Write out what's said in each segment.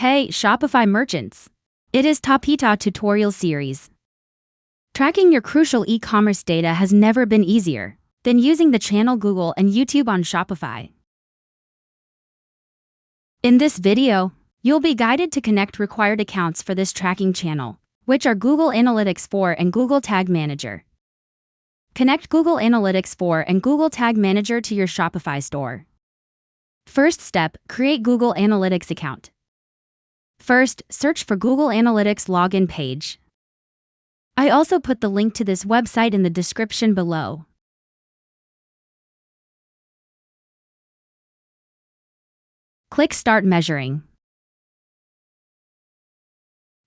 Hey, Shopify merchants! It is Tapita Tutorial Series. Tracking your crucial e-commerce data has never been easier than using the channel Google and YouTube on Shopify. In this video, you'll be guided to connect required accounts for this tracking channel, which are Google Analytics 4 and Google Tag Manager. Connect Google Analytics 4 and Google Tag Manager to your Shopify store. First step, create Google Analytics account. First, search for Google Analytics login page. I also put the link to this website in the description below. Click Start Measuring.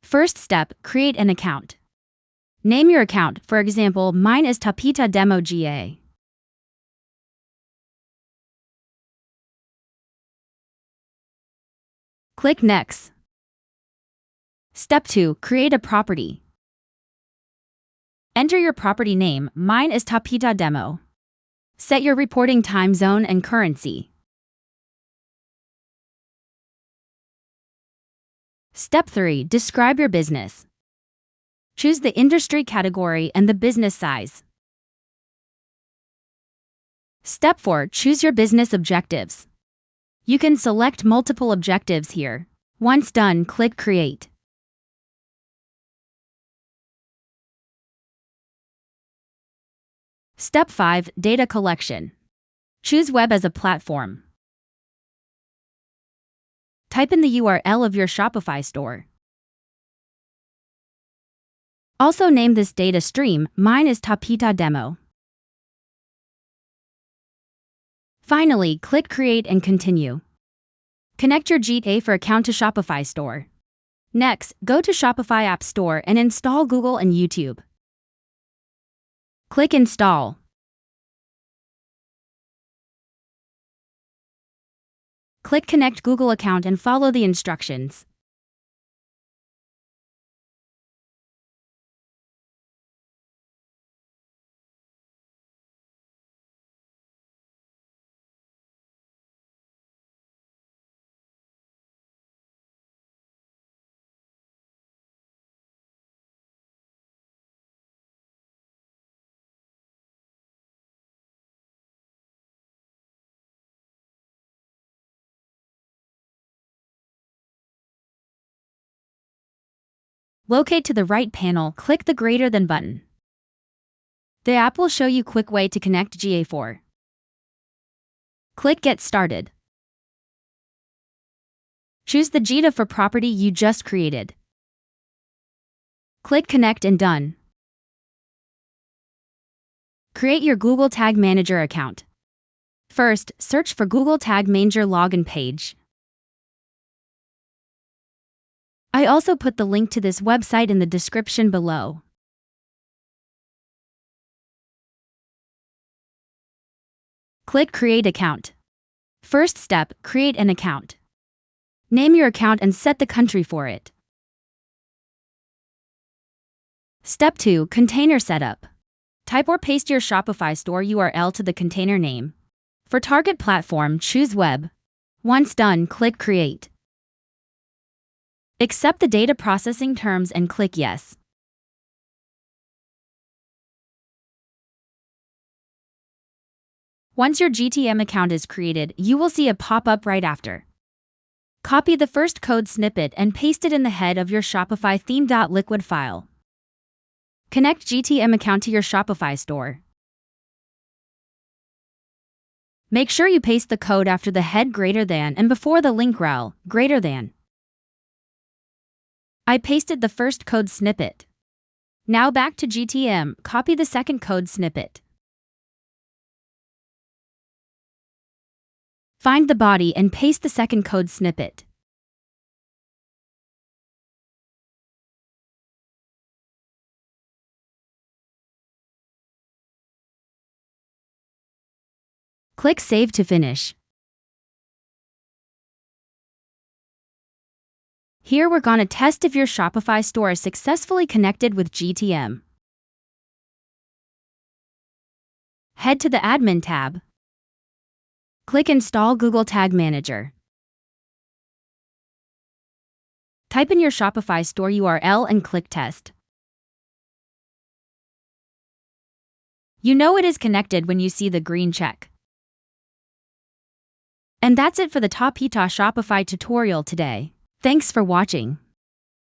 First step, create an account. Name your account, for example, mine is Tapita Demo GA. Click Next. Step 2. Create a property. Enter your property name, mine is Tapita Demo. Set your reporting time zone and currency. Step 3. Describe your business. Choose the industry category and the business size. Step 4. Choose your business objectives. You can select multiple objectives here. Once done, click Create. Step 5. Data collection. Choose Web as a platform. Type in the URL of your Shopify store. Also name this data stream, mine is Tapita Demo. Finally, click Create and Continue. Connect your GA4 account to Shopify store. Next, go to Shopify App Store and install Google and YouTube. Click Install. Click Connect Google account and follow the instructions. Locate to the right panel, click the greater than button. The app will show you quick way to connect GA4. Click Get Started. Choose the GA4 property you just created. Click Connect and Done. Create your Google Tag Manager account. First, search for Google Tag Manager login page. I also put the link to this website in the description below. Click Create Account. First step, create an account. Name your account and set the country for it. Step 2. Container Setup. Type or paste your Shopify store URL to the container name. For target platform, choose Web. Once done, click Create. Accept the data processing terms and click Yes. Once your GTM account is created, you will see a pop-up right after. Copy the first code snippet and paste it in the head of your Shopify theme.liquid file. Connect GTM account to your Shopify store. Make sure you paste the code after the head greater than and before the link rel greater than. I pasted the first code snippet. Now back to GTM, copy the second code snippet. Find the body and paste the second code snippet. Click Save to finish. Here we're gonna test if your Shopify store is successfully connected with GTM. Head to the Admin tab. Click Install Google Tag Manager. Type in your Shopify store URL and click Test. You know it is connected when you see the green check. And that's it for the Tapita Shopify tutorial today. Thanks for watching.